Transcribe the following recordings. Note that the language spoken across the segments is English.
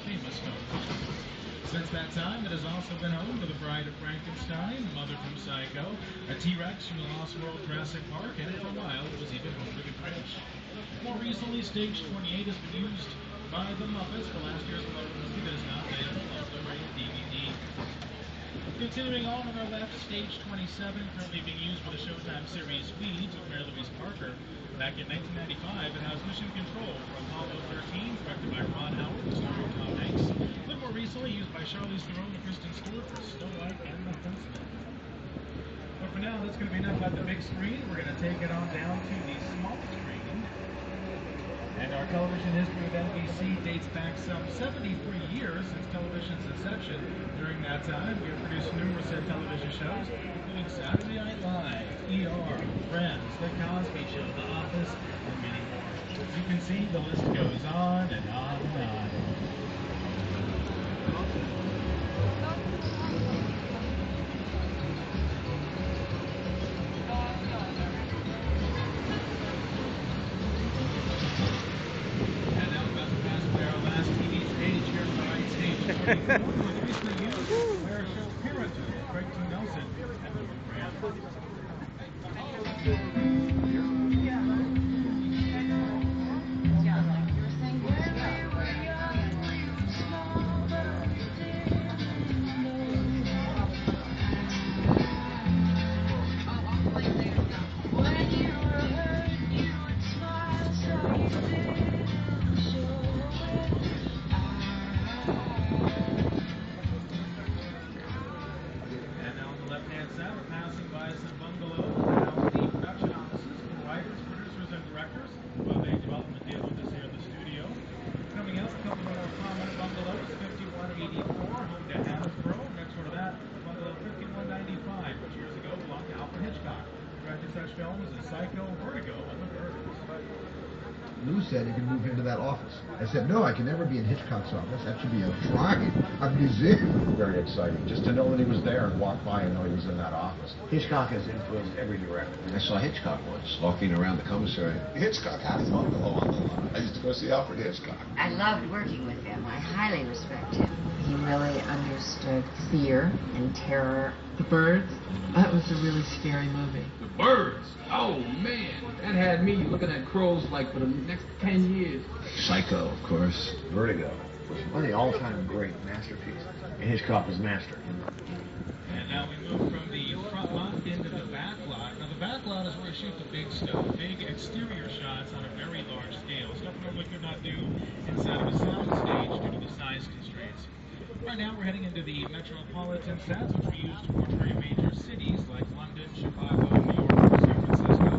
famous film. Since that time, it has also been home to The Bride of Frankenstein, Mother from Psycho, a T-Rex from the Lost World Jurassic Park, and for a while it was even home to The Grinch. More recently, Stage 28 has been used by The Muppets for last year's horror movie that is now available on Blu-ray and DVD. Continuing on our left, Stage 27, currently being used for the Showtime series Weeds with Mary Louise Parker. Back in 1995, it has Mission Control for Apollo 13, directed by Ron Howard, starring Tom Hanks. A little more recently, used by Charlize Theron and Kristen Stewart for Snow White and the Huntsman. But for now, that's going to be enough about the big screen. We're going to take it on down to the small screen. And our television history of NBC dates back some 73 years since television's inception. During that time, we have produced numerous television shows, including Saturday Night Live, ER, Friends, The Cosby Show, The Office, and many more. As you can see, the list goes on and on and on. Where show Parenthood, Craig T. Nelson, and Lord Grant. Passing by some bungalows that house the production offices for writers, producers, and directors while they develop and deal with this here in the studio. Coming up, a couple more prominent bungalows, 5184, home to Hattiesboro. Next door to that, bungalow 5195, which years ago belonged to Alfred Hitchcock. Directed such films as Psycho, Vertigo, and The Birds. Lou said he could move into that office. I said, no, I can never be in Hitchcock's office. That should be a shrine, a museum. Very exciting. Just to know that he was there and walk by and know he was in that office. Hitchcock has influenced every director. I saw Hitchcock once, walking around the commissary. Hitchcock had a bungalow on the line. I used to go see Alfred Hitchcock. I loved working with him. I highly respect him. He really understood fear and terror. The Birds? That was a really scary movie. The Birds? Oh, man. That had me looking at crows like for the next 10 years. Psycho, of course. Vertigo was one of the all-time great masterpieces. And Hitchcock was master. And now we move from the front lot into the back lot. Now the back lot is where we shoot the big stuff, big exterior shots on a very large scale. Stuff normally could not do inside of a sound stage due to the size constraints. Right now we're heading into the Metropolitan sets, which we use to portray major cities like London, Chicago, New York, San Francisco.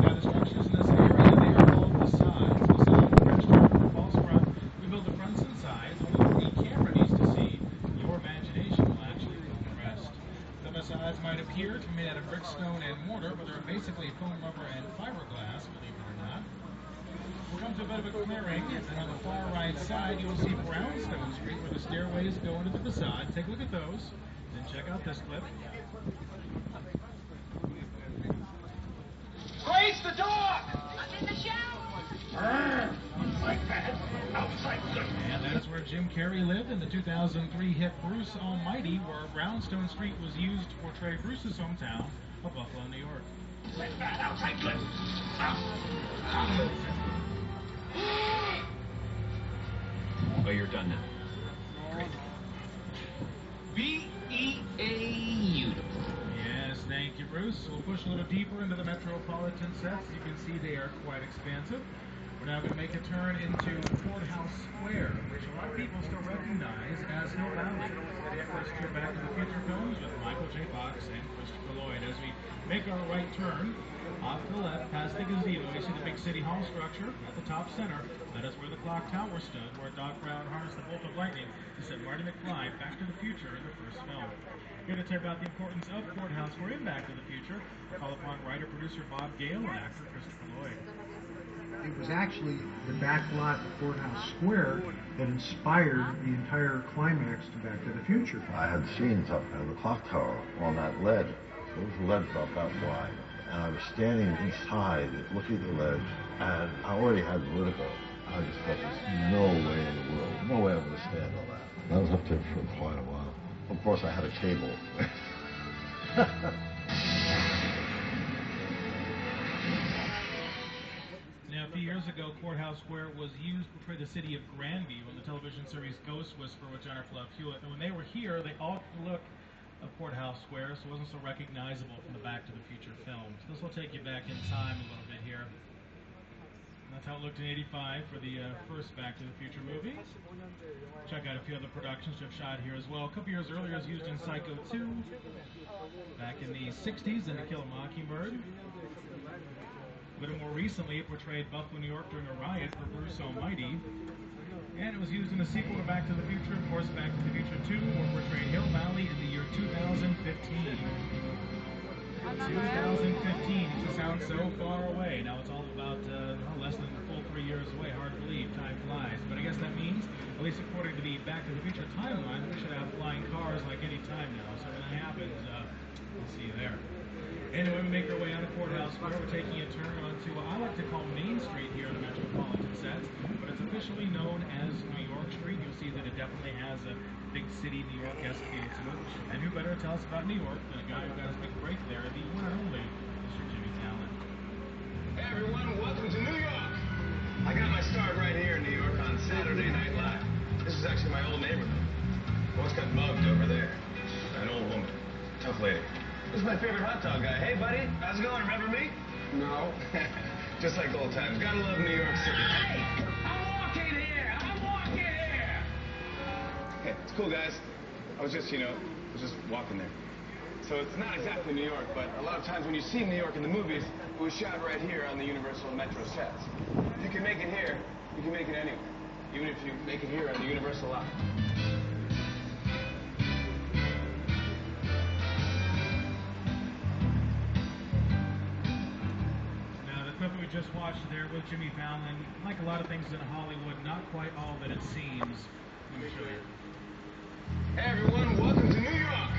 Now the structures in this area, they are called facades. Facade, French term for false front. We build the fronts and sides, only the camera needs to see. Your imagination will actually film the rest. The facades might appear to be made out of brick, stone, and mortar, but they're basically foam, rubber, and fiberglass, believe it or not. We'll come to a bit of a clearing, and on the far right side, you will see Brownstone Street, where the stairways go into the facade. Take a look at those, and check out this clip. Grace, the dog! I'm in the shower! Like that, outside good. And that is where Jim Carrey lived in the 2003 hit Bruce Almighty, where Brownstone Street was used to portray Bruce's hometown of Buffalo, New York. Like that, outside good. Oh, you're done now. Great. beautiful. Yes, thank you, Bruce. We'll push a little deeper into the Metropolitan sets. You can see they are quite expansive. We're now going to make a turn into Courthouse Square, which a lot of people still recognize as Hill Valley. They first year Back to the Future films with Michael J. Fox and Christopher Lloyd. As we make our right turn, off to the left, past the gazebo, you see the big City Hall structure at the top center. That is where the clock tower stood, where Doc Brown harnessed the bolt of lightning to send Marty McFly back to the future in the first film. Here to tell about the importance of Courthouse Square in Back to the Future, call upon writer-producer Bob Gale and actor Christopher Lloyd. It was actually the back lot of Courthouse Square that inspired the entire climax to Back to the Future. I had scenes up at the clock tower on that ledge. Those leads about that wide. And I was standing inside looking at the ledge, and I already had vertigo. I just thought there's no way in the world, no way I'm going to stay I was up there for quite a while. Of course, I had a cable. Now, a few years ago, Courthouse Square was used to portray the city of Grandview on the television series Ghost Whisperer with Jennifer Love Hewitt. And when they were here, they altered the look of Courthouse Square, so it wasn't so recognizable from the Back to the Future films. This will take you back in time a little bit here. And that's how it looked in '85 for the first Back to the Future movie. Check out a few other productions Jeff shot here as well. A couple years earlier, it was used in Psycho 2. Back in the '60s in To Kill a Mockingbird. A little more recently, it portrayed Buffalo, New York during a riot for Bruce Almighty. And it was used in the sequel to Back to the Future, of course, Back to the Future 2, where it portrayed Hill Valley in the year 2015. 2015, it just sounds so far away. Now it's all about less than a full 3 years away. Hard to believe, time flies. But I guess that means, at least according to the Back to the Future timeline, we should have flying cars like any time now. So when that happens, we'll see you there. Anyway, we make our way out of Courthouse Square. We're taking a turn onto what I like to call Main Street here in the Metropolitan sets, but it's officially known as New York Street. You'll see that it definitely has a big city New York-esque feel to it. And who better to tell us about New York than a guy who got his big break there, the one and only Mr. Jimmy Fallon. Hey everyone, welcome to New York. I got my start right here in New York on Saturday Night Live. This is actually my old neighborhood. Once got mugged over there. An old woman. Tough lady. This is my favorite hot dog guy. Hey, buddy, how's it going? Remember me? No. Just like old times. Gotta love New York City. Hey, I'm walking here. I'm walking here. Hey, it's cool, guys. I was just walking there. So it's not exactly New York, but a lot of times when you see New York in the movies, it was shot right here on the Universal Metro sets. If you can make it here, you can make it anywhere. Even if you make it here on the Universal lot. Just watched there with Jimmy Fallon. Like a lot of things in Hollywood, not quite all that it seems. Let me show you. Hey everyone, welcome to New York.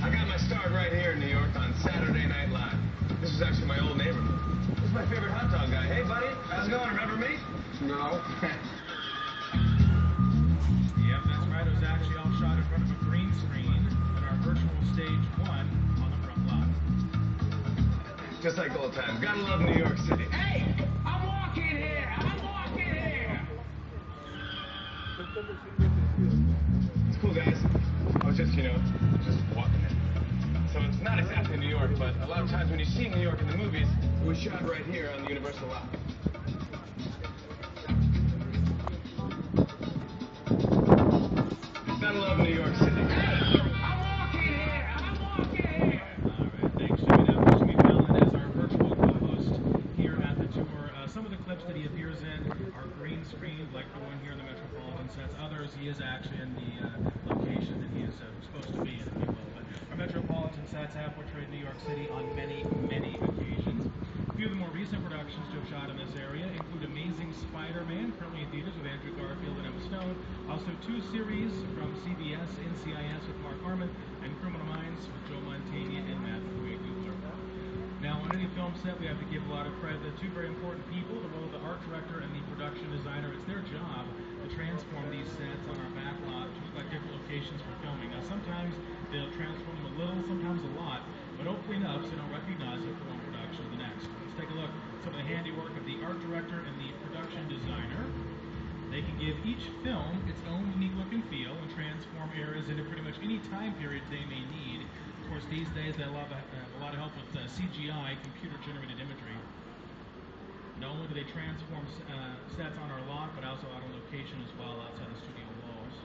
I got my start right here in New York on Saturday Night Live. This is actually my old neighborhood. This is my favorite hot dog guy. Hey buddy, how's it going? Remember me? No. Yep, that's right. It was actually all shot in front of a green screen at our virtual stage 1 on the front lot. Just like old times. Gotta love New York City. Hey! I'm walking here! I'm walking here! It's cool, guys. I was just walking there. So it's not exactly New York, but a lot of times when you see New York in the movies, it was shot right here on the Universal lot. Gotta love New York City. Hey! I'm walking here! I'm walking here! Some of the clips that he appears in are green screened, like the one here in the Metropolitan sets. Others, he is actually in the location that he is supposed to be in, if you will. But our Metropolitan sets have portrayed New York City on many, many occasions. A few of the more recent productions Joe shot in this area include Amazing Spider-Man, currently in theaters with Andrew Garfield and Emma Stone. Also 2 series from CBS, NCIS with Mark Harmon, and Criminal Minds with Joe Mantegna and Matthew Gubler. Now, on any film set, we have to give a lot of credit to 2 very important people, the role of the art director and the production designer. It's their job to transform these sets on our back lot to look like different locations for filming. Now, sometimes they'll transform them a little, sometimes a lot, but hopefully enough so you don't recognize it from one production to the next. Let's take a look at some of the handiwork of the art director and the production designer. They can give each film its own unique look and feel and transform areas into pretty much any time period they may need. Of course, these days they have a lot of help with CGI, computer-generated imagery. Not only do they transform sets on our lot, but also out on location as well outside the studio walls.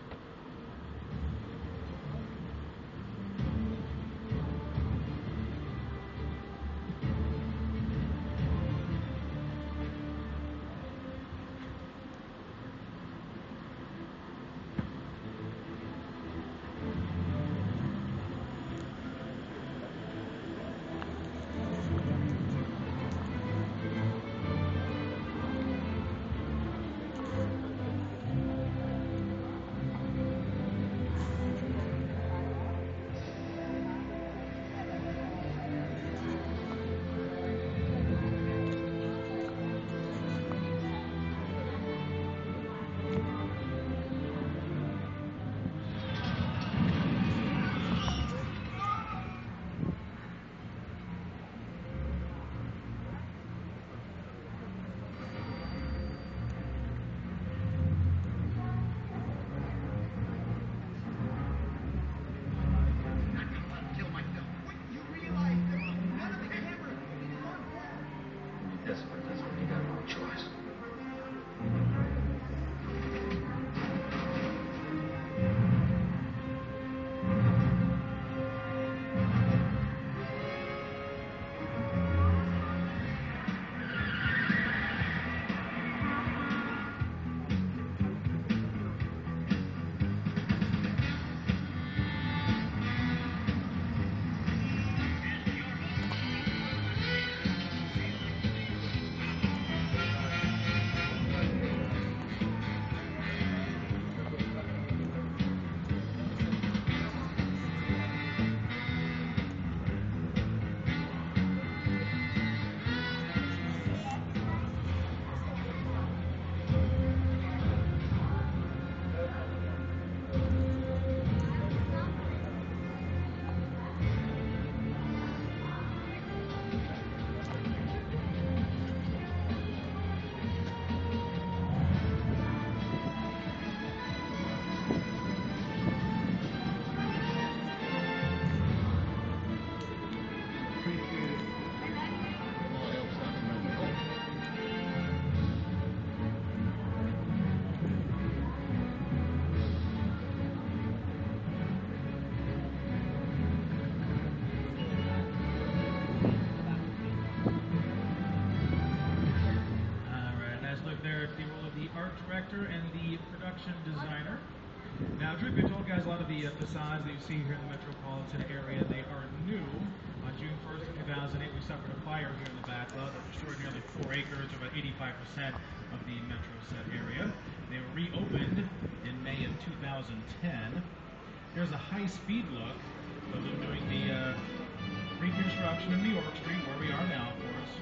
production designer. Now, truth be told, guys, a lot of the facades that you see here in the metropolitan area, they are new. On June 1st of 2008, we suffered a fire here in the back lot that destroyed nearly 4 acres, or about 85% of the metro set area. They were reopened in May of 2010. Here's a high-speed look of them doing the reconstruction of New York Street, where we are now, of course.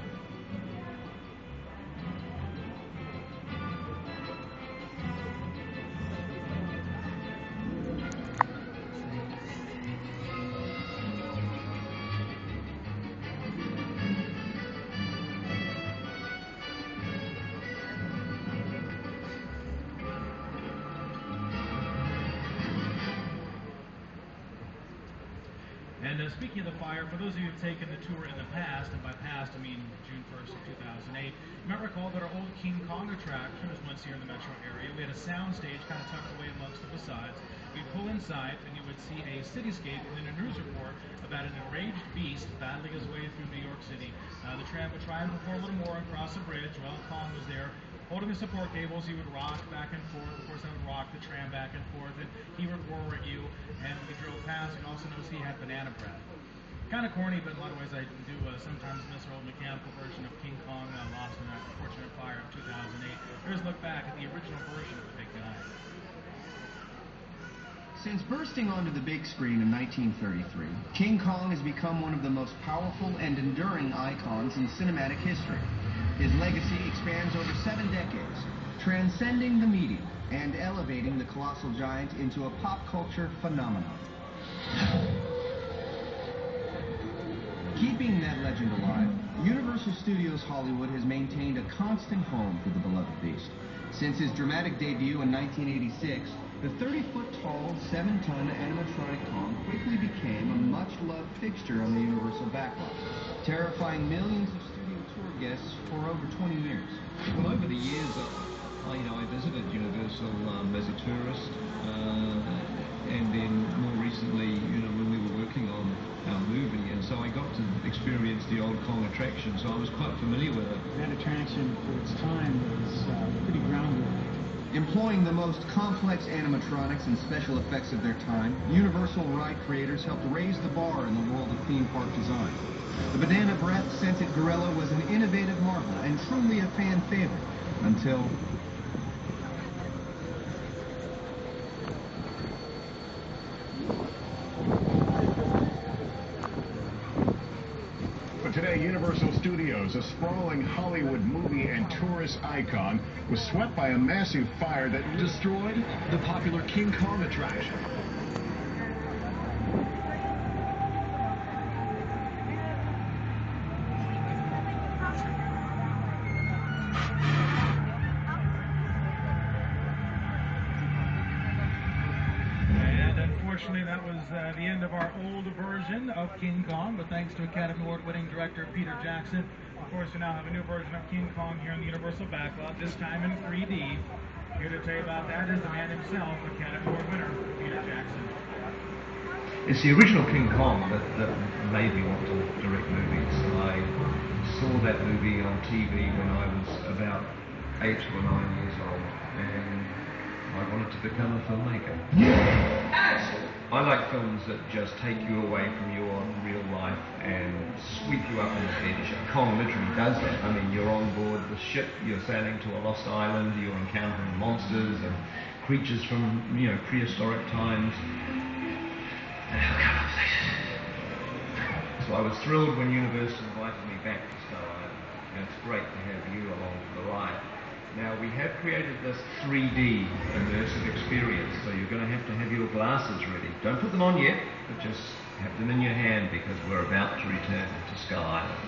And speaking of the fire, for those of you who have taken the tour in the past, and by past I mean June 1st of 2008, you might recall that our old King Kong attraction was once here in the metro area. We had a sound stage kind of tucked away amongst the facades. You'd pull inside and you would see a cityscape and then a news report about an enraged beast battling his way through New York City. The tram would try and perform a little more and cross a bridge while Kong was there. Holding the support cables, he would rock back and forth. Of course, I would rock the tram back and forth, and he would roar at you. And we drove past, and also noticed he had banana breath. Kind of corny, but in a lot of ways I do sometimes miss our old mechanical version of King Kong lost in that unfortunate fire of 2008. Here's a look back at the original version of the big guy. Since bursting onto the big screen in 1933, King Kong has become one of the most powerful and enduring icons in cinematic history. His legacy expands over 7 decades, transcending the medium and elevating the colossal giant into a pop culture phenomenon. Keeping that legend alive, Universal Studios Hollywood has maintained a constant home for the beloved beast. Since his dramatic debut in 1986, the 30-foot-tall, 7-ton animatronic Kong quickly became a much-loved fixture on the Universal backlot, terrifying millions of studio tour guests for over 20 years. Well, over the years, I visited Universal as a tourist, and then more recently, when we were working on our movie, and so I got to experience the old Kong attraction, so I was quite familiar with it. That attraction for its time was pretty groundbreaking. Employing the most complex animatronics and special effects of their time, Universal ride creators helped raise the bar in the world of theme park design. The banana breath-scented gorilla was an innovative marvel and truly a fan favorite until... Today, Universal Studios, a sprawling Hollywood movie and tourist icon, was swept by a massive fire that destroyed the popular King Kong attraction. Unfortunately, that was the end of our old version of King Kong, but thanks to Academy Award-winning director Peter Jackson, of course, we now have a new version of King Kong here in the Universal backlot, this time in 3D. Here to tell you about that is the man himself, Academy Award winner Peter Jackson. It's the original King Kong that made me want to direct movies. I saw that movie on TV when I was about 8 or 9 years old, and I wanted to become a filmmaker. I like films that just take you away from your real life and sweep you up on the edge. Kong literally does that. I mean, you're on board the ship, you're sailing to a lost island, you're encountering monsters and creatures from, prehistoric times. So I was thrilled when Universal invited me back to Star Island, and it's great to have you along for the ride. Now, we have created this 3D immersive experience, so you're going to have your glasses ready. Don't put them on yet, but just have them in your hand because we're about to return to Sky Island.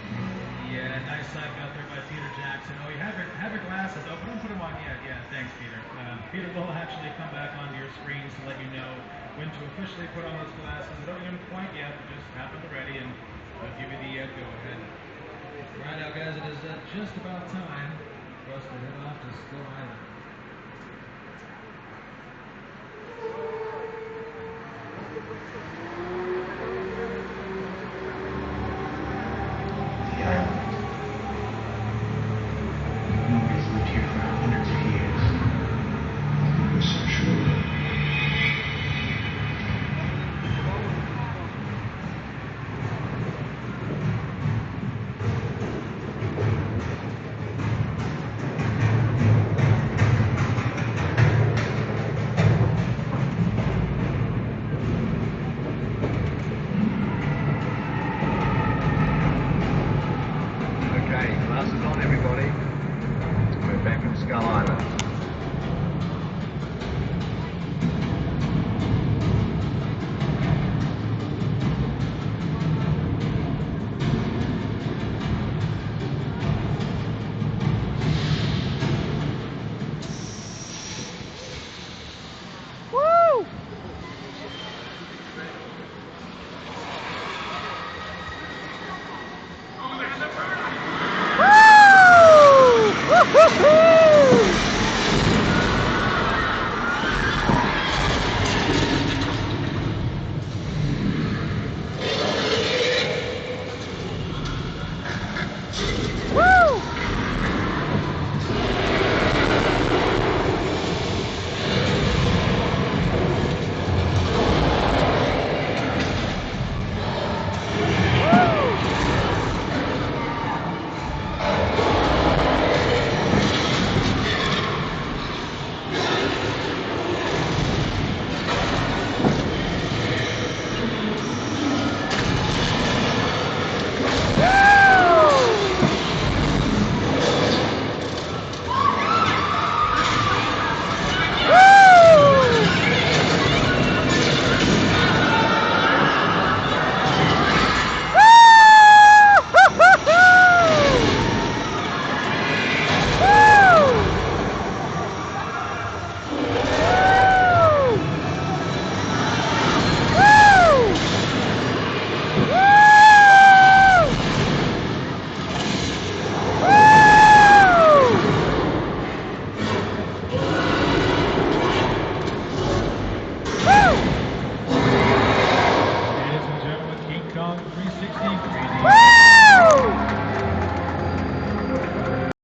Yeah, nice sight out there by Peter Jackson. Oh, you have your glasses. Oh, but don't put them on yet. Yeah, thanks, Peter. Peter will actually come back onto your screens to let you know when to officially put on those glasses. I don't even quite yet, but just have them ready and I'll give you the go-ahead. Right now, guys, it is just about time for us to head off to Skull Island.